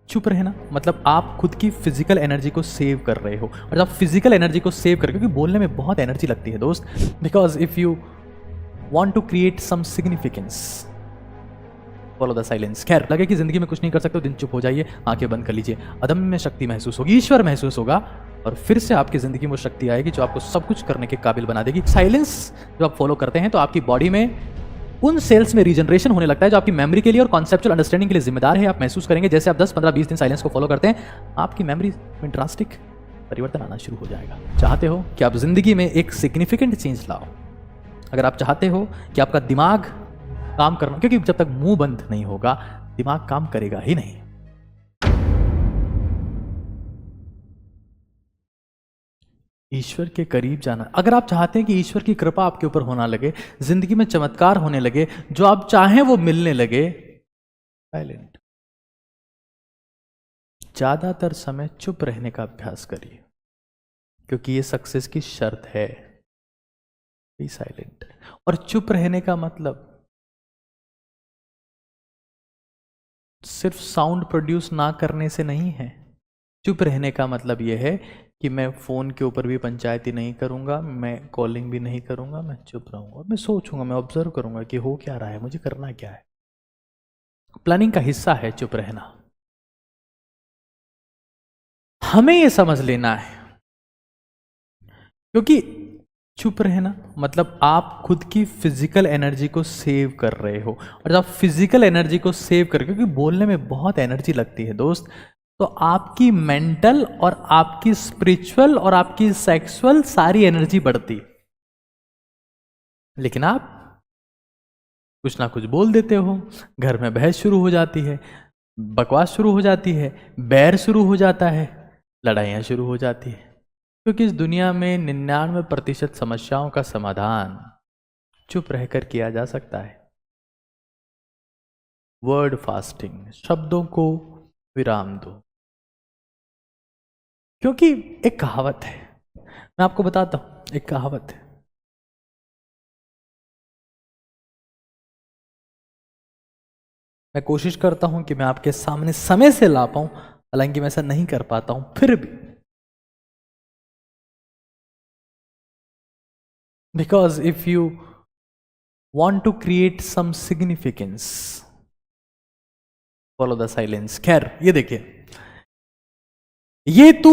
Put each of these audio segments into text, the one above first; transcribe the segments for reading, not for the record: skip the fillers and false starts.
चुप रहना मतलब आप खुद की फिजिकल एनर्जी को सेव कर रहे हो, और जब फिजिकल एनर्जी को सेव कर, क्योंकि बोलने में बहुत एनर्जी लगती है दोस्त, because if you want to create some significance follow the silence. खैर, लगे कि जिंदगी में कुछ नहीं कर सकते हो, दिन चुप हो जाइए, आंखें बंद कर लीजिए, अदम्य शक्ति महसूस होगी, ईश्वर महसूस होगा, और फिर से आपकी जिंदगी में वो शक्ति आएगी जो आपको सब कुछ करने के काबिल बना देगी। साइलेंस जब आप फॉलो करते हैं तो आपकी बॉडी में उन सेल्स में रीजनरेशन होने लगता है जो आपकी मेमोरी के लिए और कॉन्सेप्चुअल अंडरस्टैंडिंग के लिए जिम्मेदार है। आप महसूस करेंगे जैसे आप 10, 15, 20 दिन साइलेंस को फॉलो करते हैं, आपकी मेमोरी में ड्रास्टिक परिवर्तन आना शुरू हो जाएगा। चाहते हो कि आप जिंदगी में एक सिग्निफिकेंट चेंज लाओ, अगर आप चाहते हो कि आपका दिमाग काम करना, क्योंकि जब तक मुंह बंद नहीं होगा दिमाग काम करेगा ही नहीं। ईश्वर के करीब जाना, अगर आप चाहते हैं कि ईश्वर की कृपा आपके ऊपर होना लगे, जिंदगी में चमत्कार होने लगे, जो आप चाहें वो मिलने लगे, साइलेंट, ज्यादातर समय चुप रहने का अभ्यास करिए, क्योंकि ये सक्सेस की शर्त है। Be silent. और चुप रहने का मतलब सिर्फ साउंड प्रोड्यूस ना करने से नहीं है। चुप रहने का मतलब यह है कि मैं फोन के ऊपर भी पंचायती नहीं करूंगा, मैं कॉलिंग भी नहीं करूंगा, मैं चुप रहूंगा, मैं सोचूंगा, मैं ऑब्जर्व करूंगा कि हो क्या रहा है, मुझे करना क्या है। प्लानिंग का हिस्सा है चुप रहना। हमें यह समझ लेना है, क्योंकि चुप रहना मतलब आप खुद की फिजिकल एनर्जी को सेव कर रहे हो, और जब आप फिजिकल एनर्जी को सेव कर, क्योंकि बोलने में बहुत एनर्जी लगती है दोस्त, तो आपकी मेंटल और आपकी स्पिरिचुअल और आपकी सेक्सुअल सारी एनर्जी बढ़ती। लेकिन आप कुछ ना कुछ बोल देते हो, घर में बहस शुरू हो जाती है, बकवास शुरू हो जाती है, बैर शुरू हो जाता है, लड़ाइयाँ शुरू हो जाती है, क्योंकि इस दुनिया में 99% समस्याओं का समाधान चुप रहकर किया जा सकता है। वर्ड फास्टिंग, शब्दों को विराम दो, क्योंकि एक कहावत है, मैं आपको बताता हूं, एक कहावत है, मैं कोशिश करता हूं कि मैं आपके सामने समय से ला पाऊं, हालांकि मैं ऐसा नहीं कर पाता हूं, फिर भी because if you want to create some significance follow the silence. खैर, ये देखिए, ये तू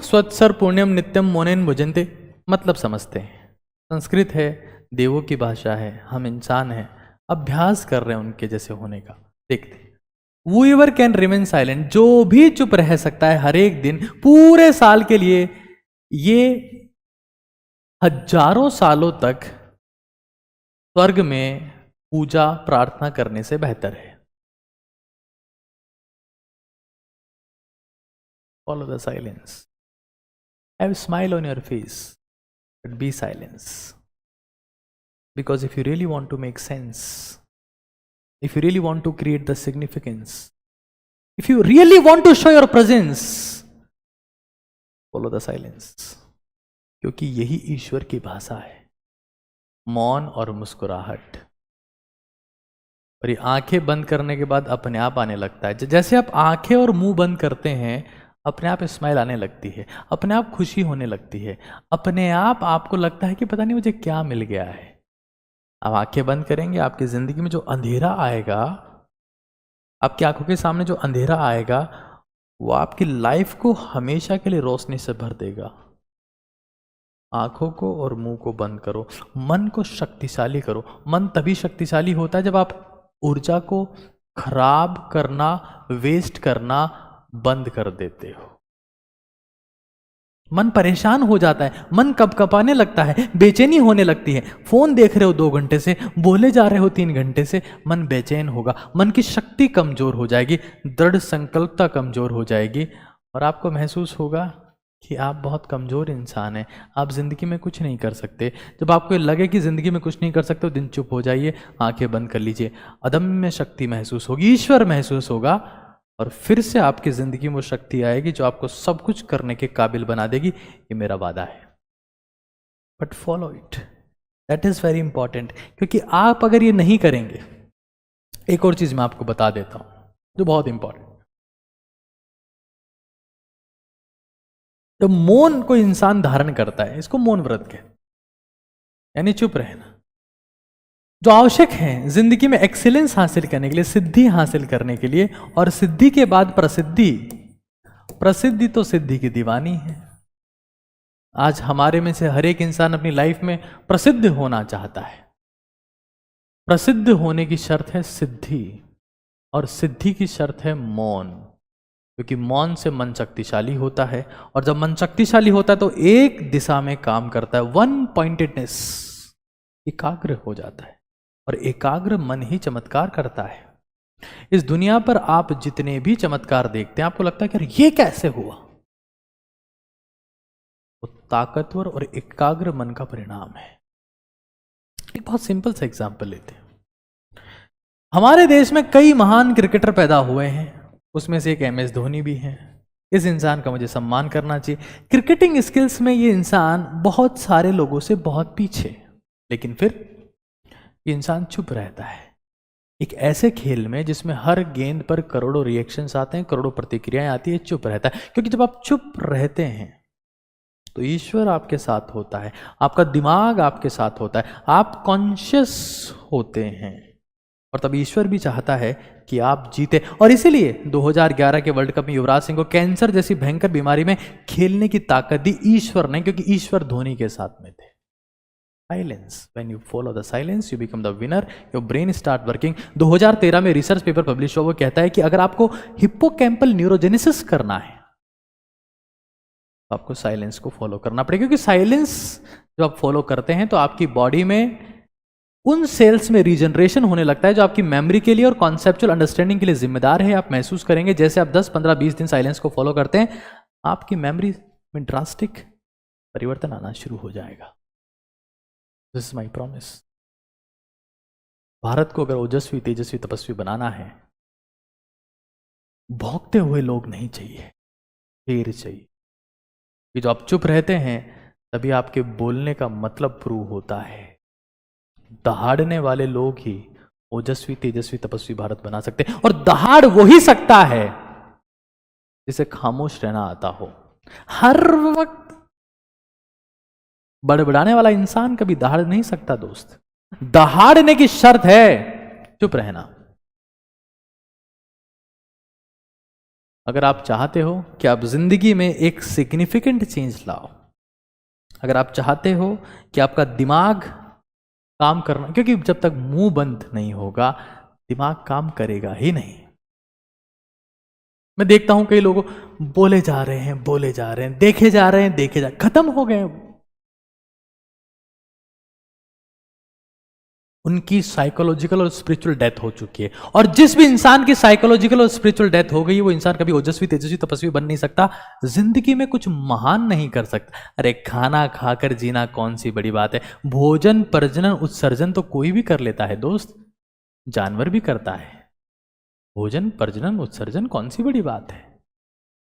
स्वत्सर पुण्यम नित्यम मोनेन भुजन्ते, मतलब समझते हैं, संस्कृत है, देवों की भाषा है, हम इंसान हैं, अभ्यास कर रहे हैं उनके जैसे होने का। देखते, whoever कैन रिमेन साइलेंट, जो भी चुप रह सकता है हर एक दिन पूरे साल के लिए, ये हजारों सालों तक स्वर्ग में पूजा प्रार्थना करने से बेहतर है। Follow the silence. Have a smile on your face, but be silence. Because if you really want to make sense, if you really want to create the significance, if you really want to show your presence, follow the silence. क्योंकि यही ईश्वर की भाषा है, मौन और मुस्कुराहट। और ये आंखें बंद करने के बाद अपने आप आने लगता है। जैसे आप आंखें और मुंह बंद करते हैं, अपने आप स्माइल आने लगती है, अपने आप खुशी होने लगती है, अपने आप आपको लगता है कि पता नहीं मुझे क्या मिल गया है। आप आंखें बंद करेंगे, आपकी जिंदगी में जो अंधेरा आएगा, आपकी आंखों के सामने जो अंधेरा आएगा, वो आपकी लाइफ को हमेशा के लिए रोशनी से भर देगा। आंखों को और मुंह को बंद करो, मन को शक्तिशाली करो। मन तभी शक्तिशाली होता है जब आप ऊर्जा को खराब करना, वेस्ट करना बंद कर देते हो। मन परेशान हो जाता है, मन कपकपाने लगता है, बेचैनी होने लगती है। फोन देख रहे हो 2 घंटे से, बोले जा रहे हो 3 घंटे से, मन बेचैन होगा, मन की शक्ति कमजोर हो जाएगी, दृढ़ संकल्पता कमजोर हो जाएगी, और आपको महसूस होगा कि आप बहुत कमजोर इंसान हैं, आप जिंदगी में कुछ नहीं कर सकते। जब आपको लगे कि जिंदगी में कुछ नहीं कर सकते, तो दिन चुप हो जाइए, आंखें बंद कर लीजिए, अदम्य शक्ति महसूस होगी, ईश्वर महसूस होगा, और फिर से आपकी जिंदगी में वो शक्ति आएगी जो आपको सब कुछ करने के काबिल बना देगी। ये मेरा वादा है, but follow it, that is very important. क्योंकि आप अगर ये नहीं करेंगे, एक और चीज मैं आपको बता देता हूं जो बहुत इंपॉर्टेंट, तो मौन को इंसान धारण करता है, इसको मौन व्रत कहते हैं, यानी चुप रहना। जो आवश्यक है जिंदगी में एक्सीलेंस हासिल करने के लिए, सिद्धि हासिल करने के लिए, और सिद्धि के बाद प्रसिद्धि, प्रसिद्धि तो सिद्धि की दीवानी है। आज हमारे में से हर एक इंसान अपनी लाइफ में प्रसिद्ध होना चाहता है। प्रसिद्ध होने की शर्त है सिद्धि, और सिद्धि की शर्त है मौन, क्योंकि मौन से मन शक्तिशाली होता है, और जब मन शक्तिशाली होता है तो एक दिशा में काम करता है, वन पॉइंटेडनेस, एकाग्र हो जाता है, और एकाग्र मन ही चमत्कार करता है। इस दुनिया पर आप जितने भी चमत्कार देखते हैं, आपको लगता है कि ये कैसे हुआ, वो ताकतवर और एकाग्र मन का परिणाम है। एक बहुत सिंपल सा एग्जांपल लेते हैं। हमारे देश में कई महान क्रिकेटर पैदा हुए हैं, उसमें से एक MS धोनी भी है। इस इंसान का मुझे सम्मान करना चाहिए। क्रिकेटिंग स्किल्स में ये इंसान बहुत सारे लोगों से बहुत पीछे, लेकिन फिर ये इंसान चुप रहता है। एक ऐसे खेल में जिसमें हर गेंद पर करोड़ों रिएक्शंस आते हैं, करोड़ों प्रतिक्रियाएं आती है, चुप रहता है। क्योंकि जब आप चुप रहते हैं तो ईश्वर आपके साथ होता है, आपका दिमाग आपके साथ होता है, आप कॉन्शियस होते हैं, और तब ईश्वर भी चाहता है कि आप जीते। और इसीलिए 2011 के वर्ल्ड कप में युवराज सिंह को कैंसर जैसी भयंकर बीमारी में खेलने की ताकत दी ईश्वर ने, क्योंकि ईश्वर धोनी के साथ में थे। Silence, when you follow the silence you become the winner, your brain start working. 2013 में रिसर्च पेपर पब्लिश हुआ, वो कहता है कि अगर आपको हिप्पोकैम्पल न्यूरोजेनेसिस करना है तो आपको साइलेंस को फॉलो करना पड़ेगा, क्योंकि साइलेंस जब आप फॉलो करते हैं तो आपकी बॉडी में उन सेल्स में रीजनरेशन होने लगता है जो आपकी मेमोरी के लिए और कॉन्सेप्चुअल अंडरस्टैंडिंग के लिए जिम्मेदार है। आप महसूस करेंगे जैसे आप 10, 15, 20 दिन साइलेंस को फॉलो करते हैं, आपकी मेमोरी में ड्रास्टिक परिवर्तन आना शुरू हो जाएगा। This is my promise. Bharat को अगर ओजस्वी, तेजस्वी, तपस्वी बनाना है, भौंकते हुए लोग नहीं चाहिए, शेर चाहिए। कि जो आप चुप रहते हैं तभी आपके बोलने का मतलब प्रूव होता है। दहाड़ने वाले लोग ही ओजस्वी, तेजस्वी, तपस्वी भारत बना सकते हैं, और दहाड़ वो ही सकता है जिसे खामोश रहना आता हो। हर वक्त बड़बड़ाने वाला इंसान कभी दहाड़ नहीं सकता दोस्त। दहाड़ने की शर्त है चुप रहना। अगर आप चाहते हो कि आप जिंदगी में एक सिग्निफिकेंट चेंज लाओ, अगर आप चाहते हो कि आपका दिमाग काम करना, क्योंकि जब तक मुंह बंद नहीं होगा दिमाग काम करेगा ही नहीं। मैं देखता हूं कई लोग बोले जा रहे हैं, बोले जा रहे हैं, देखे जा रहे हैं, देखे जा, खत्म हो गए। उनकी साइकोलॉजिकल और स्पिरिचुअल डेथ हो चुकी है। और जिस भी इंसान की साइकोलॉजिकल और स्पिरिचुअल डेथ हो गई, वो इंसान कभी ओजस्वी, तेजस्वी, तपस्वी बन नहीं सकता, जिंदगी में कुछ महान नहीं कर सकता। अरे खाना खाकर जीना कौन सी बड़ी बात है। भोजन, प्रजनन, उत्सर्जन तो कोई भी कर लेता है दोस्त, जानवर भी करता है। भोजन, प्रजनन, उत्सर्जन कौन सी बड़ी बात है।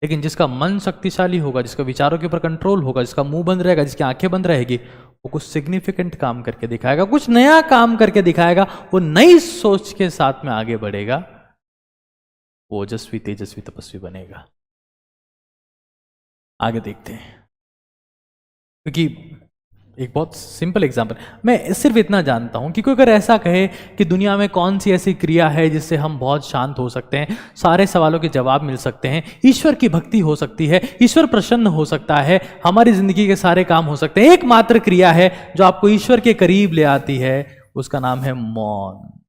लेकिन जिसका मन शक्तिशाली होगा, जिसका विचारों के ऊपर कंट्रोल होगा, जिसका मुंह बंद रहेगा, जिसकी आंखें बंद रहेगी, वो कुछ सिग्निफिकेंट काम करके दिखाएगा, कुछ नया काम करके दिखाएगा, वो नई सोच के साथ में आगे बढ़ेगा, वो ओजस्वी, तेजस्वी, तपस्वी बनेगा। आगे देखते हैं, क्योंकि एक बहुत सिंपल एग्जांपल, मैं सिर्फ इतना जानता हूं कि कोई अगर ऐसा कहे कि दुनिया में कौन सी ऐसी क्रिया है जिससे हम बहुत शांत हो सकते हैं, सारे सवालों के जवाब मिल सकते हैं, ईश्वर की भक्ति हो सकती है, ईश्वर प्रसन्न हो सकता है, हमारी जिंदगी के सारे काम हो सकते हैं, एकमात्र क्रिया है जो आपको ईश्वर के करीब ले आती है, उसका नाम है मौन।